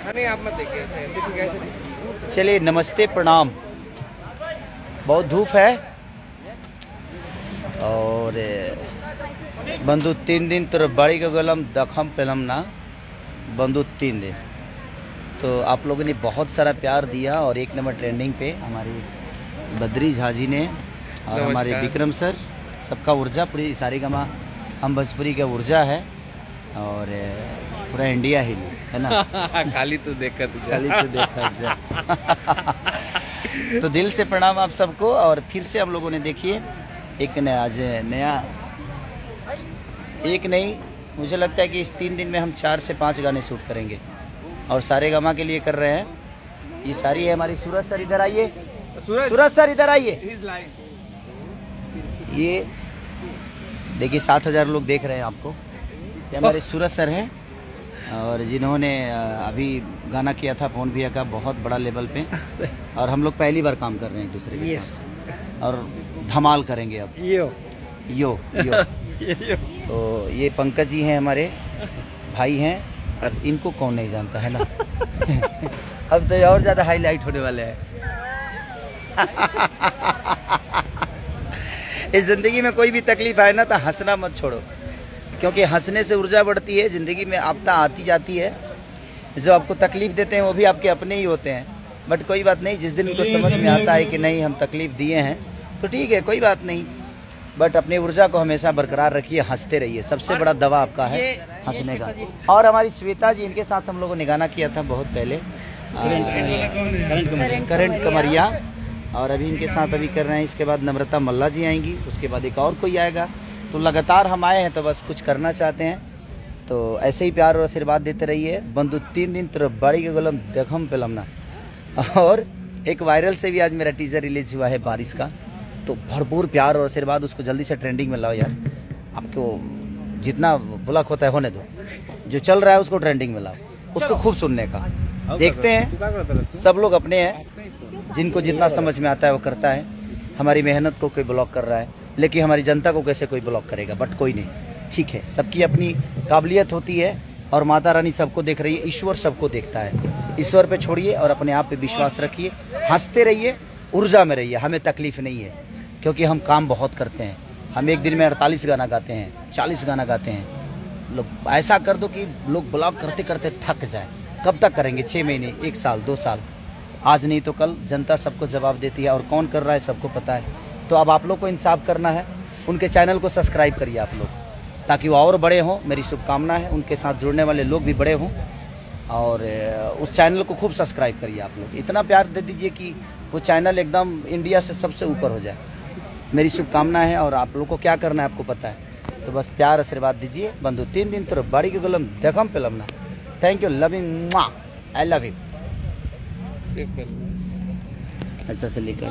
नहीं आप मत देखिए, ऐसे ठीक है, ऐसे ठीक। चलिए नमस्ते प्रणाम। बहुत धूप है और बंधु 3 दिन तो बाड़ी का गलम दखम पेलम ना बंधु 3 दिन। तो आप लोगों ने बहुत सारा प्यार दिया और 1 नंबर ट्रेंडिंग पे हमारी बद्री झा जी ने और हमारे विक्रम सर, सबका ऊर्जा पूरी सारी गमा हम भोजपुरी का ऊर्जा है और पूरा इंडिया हिल है ना। खाली तो देखा तुझे, खाली तो देखा तो दिल से प्रणाम आप सबको। और फिर से हम लोगों ने देखिए एक नया एक नहीं, मुझे लगता है कि इस 3 दिन में हम 4 से 5 गाने शूट करेंगे और सारे गमा के लिए कर रहे हैं। ये सारी है हमारी सूरज सर, इधर आइए। सूरज सर इधर आइए। ये देखिए 7,000 लोग देख रहे हैं आपको। ये हमारे सूरज सर हैं और जिन्होंने अभी गाना किया था फोन भैया का बहुत बड़ा लेवल पे, और हम लोग पहली बार काम कर रहे हैं एक दूसरे के साथ और धमाल करेंगे अब। यो यो यो तो ये पंकज जी हैं, हमारे भाई हैं, और इनको कौन नहीं जानता है ना। अब तो और ज़्यादा हाईलाइट होने वाले हैं। इस ज़िंदगी में कोई भी तकलीफ आए ना तो हंसना मत छोड़ो, क्योंकि हंसने से ऊर्जा बढ़ती है। ज़िंदगी में आपदा आती जाती है, जो आपको तकलीफ़ देते हैं वो भी आपके अपने ही होते हैं। बट कोई बात नहीं, जिस दिन उनको समझ में आता है कि नहीं हम तकलीफ़ दिए हैं तो ठीक है, कोई बात नहीं। बट अपनी ऊर्जा को हमेशा बरकरार रखिए, हंसते रहिए, सबसे बड़ा दवा आपका है हंसने का। और हमारी श्वेता जी, इनके साथ हम लोगों ने गाना किया था बहुत पहले, करंट कमरिया, और अभी इनके साथ अभी कर रहे हैं। इसके बाद नम्रता मल्ला जी आएंगी, उसके बाद एक और कोई आएगा। तो लगातार हम आए हैं तो बस कुछ करना चाहते हैं, तो ऐसे ही प्यार और आशीर्वाद देते रहिए। बंधु 3 दिन तो बाड़ी के गुलम देखम पेलमना। और एक वायरल से भी आज मेरा टीजर रिलीज हुआ है बारिश का, तो भरपूर प्यार और आशीर्वाद, उसको जल्दी से ट्रेंडिंग में लाओ यार। आपको जितना बुलक होता है होने दो, जो चल रहा है उसको ट्रेंडिंग में लाओ, उसको खूब सुनने का। देखते हैं सब लोग अपने हैं, जिनको जितना समझ में आता है वो करता है। हमारी मेहनत को कोई ब्लॉक कर रहा है, लेकिन हमारी जनता को कैसे कोई ब्लॉक करेगा। बट कोई नहीं, ठीक है, सबकी अपनी काबिलियत होती है और माता रानी सबको देख रही है, ईश्वर सबको देखता है। ईश्वर पे छोड़िए और अपने आप पे विश्वास रखिए, हंसते रहिए, ऊर्जा में रहिए। हमें तकलीफ नहीं है क्योंकि हम काम बहुत करते हैं। हम एक दिन में 48 गाना गाते हैं, 40 गाना गाते हैं। लोग ऐसा कर दो कि लोग ब्लॉक करते करते थक जाए। कब तक करेंगे? 6 महीने, 1 साल, 2 साल, आज नहीं तो कल जनता सबको जवाब देती है, और कौन कर रहा है सबको पता है। तो अब आप लोग को इंसाफ करना है। उनके चैनल को सब्सक्राइब करिए आप लोग, ताकि वो और बड़े हों। मेरी शुभकामना है उनके साथ जुड़ने वाले लोग भी बड़े हों, और उस चैनल को खूब सब्सक्राइब करिए आप लोग। इतना प्यार दे दीजिए कि वो चैनल एकदम इंडिया से सबसे ऊपर हो जाए। मेरी शुभकामना है, और आप लोग को क्या करना है आपको पता है। तो बस प्यार आशीर्वाद दीजिए। बंधु 3 दिन तो बाड़ी के गुलम देखम पेलमना। Thank you, loving, I love you. Save कर अच्छा से लेकर